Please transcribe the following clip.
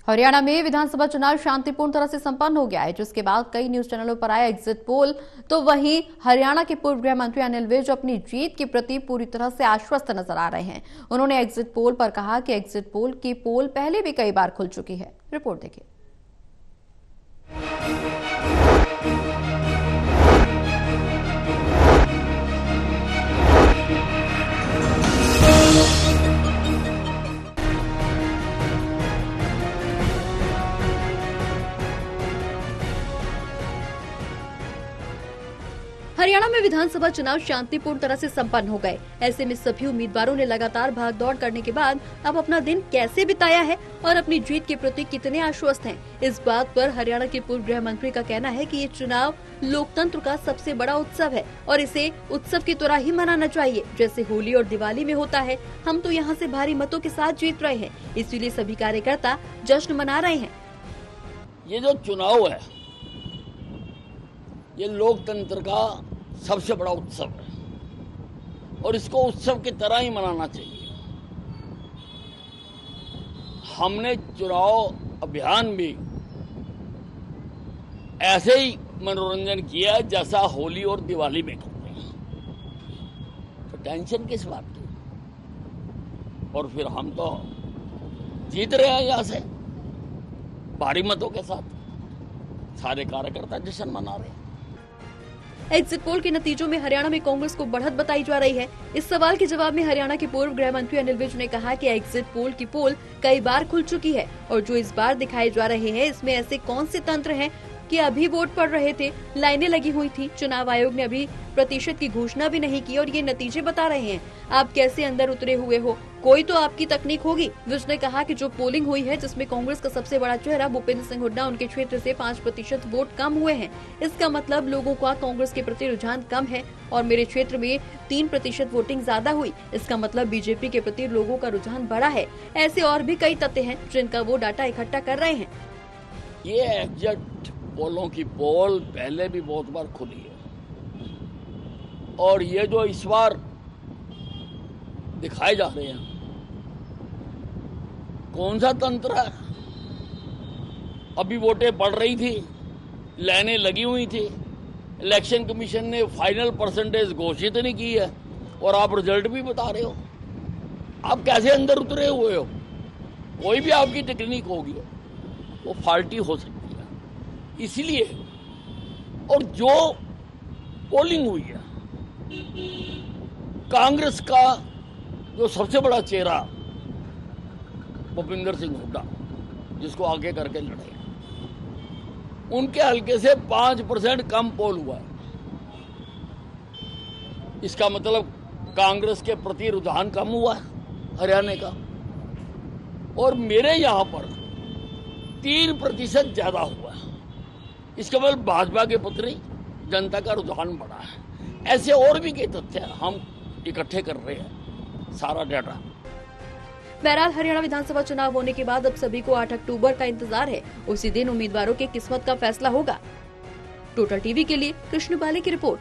हरियाणा में विधानसभा चुनाव शांतिपूर्ण तरह से संपन्न हो गया है, जिसके बाद कई न्यूज चैनलों पर आया एग्जिट पोल। तो वहीं हरियाणा के पूर्व गृह मंत्री अनिल विज अपनी जीत के प्रति पूरी तरह से आश्वस्त नजर आ रहे हैं। उन्होंने एग्जिट पोल पर कहा कि एग्जिट पोल की पोल पहले भी कई बार खुल चुकी है। रिपोर्ट देखिए। हरियाणा में विधानसभा चुनाव शांतिपूर्ण तरह से संपन्न हो गए। ऐसे में सभी उम्मीदवारों ने लगातार भागदौड़ करने के बाद अब अपना दिन कैसे बिताया है और अपनी जीत के प्रति कितने आश्वस्त हैं, इस बात पर हरियाणा के पूर्व गृह मंत्री का कहना है कि ये चुनाव लोकतंत्र का सबसे बड़ा उत्सव है और इसे उत्सव की तरह ही मनाना चाहिए, जैसे होली और दिवाली में होता है। हम तो यहाँ से भारी मतों के साथ जीत रहे हैं, इसीलिए सभी कार्यकर्ता जश्न मना रहे हैं। ये जो चुनाव है ये लोकतंत्र का सबसे बड़ा उत्सव है और इसको उत्सव की तरह ही मनाना चाहिए। हमने चुनाव अभियान भी ऐसे ही मनोरंजन किया जैसा होली और दिवाली में करते हैं, तो टेंशन किस बात की। और फिर हम तो जीत रहे हैं यहाँ से भारी मतों के साथ, सारे कार्यकर्ता जश्न मना रहे हैं। एग्जिट पोल के नतीजों में हरियाणा में कांग्रेस को बढ़त बताई जा रही है। इस सवाल के जवाब में हरियाणा के पूर्व गृह मंत्री अनिल विज ने कहा कि एग्जिट पोल की पोल कई बार खुल चुकी है और जो इस बार दिखाए जा रहे हैं इसमें ऐसे कौन से तंत्र हैं कि अभी वोट पड़ रहे थे, लाइनें लगी हुई थी, चुनाव आयोग ने अभी प्रतिशत की घोषणा भी नहीं की और ये नतीजे बता रहे हैं। आप कैसे अंदर उतरे हुए हो, कोई तो आपकी तकनीक होगी। विज ने कहा कि जो पोलिंग हुई है जिसमें कांग्रेस का सबसे बड़ा चेहरा भूपेंद्र सिंह हुड्डा, उनके क्षेत्र से 5% वोट कम हुए हैं। इसका मतलब लोगों का कांग्रेस के प्रति रुझान कम है और मेरे क्षेत्र में 3% वोटिंग ज्यादा हुई। इसका मतलब बीजेपी के प्रति लोगों का रुझान बढ़ा है। ऐसे और भी कई तथ्य हैं जिनका वो डाटा इकट्ठा कर रहे हैं। ये एग्जिट पोलों की पोल पहले भी बहुत बार खुली है और ये जो इस बार दिखाए जा रहे हैं कौन सा तंत्र है। अभी वोटें पड़ रही थी, लाइनें लगी हुई थी, इलेक्शन कमीशन ने फाइनल परसेंटेज घोषित नहीं की है और आप रिजल्ट भी बता रहे हो। आप कैसे अंदर उतरे हुए हो। कोई भी आपकी टेक्निक होगी वो फाल्टी हो सकती है। इसलिए और जो पोलिंग हुई है कांग्रेस का जो सबसे बड़ा चेहरा भूपेंद्र सिंह हुड्डा, जिसको आगे करके लड़े, उनके हल्के से 5% कम पोल हुआ है। इसका मतलब कांग्रेस के प्रति रुझान कम हुआ है हरियाणा का और मेरे यहां पर 3% ज्यादा हुआ है। इसका मतलब भाजपा के प्रति जनता का रुझान बढ़ा है। ऐसे और भी कई तथ्य हम इकट्ठे कर रहे हैं, सारा डाटा। बहरहाल हरियाणा विधानसभा चुनाव होने के बाद अब सभी को 8 अक्टूबर का इंतजार है। उसी दिन उम्मीदवारों की किस्मत का फैसला होगा। टोटल टीवी के लिए कृष्ण बाले की रिपोर्ट।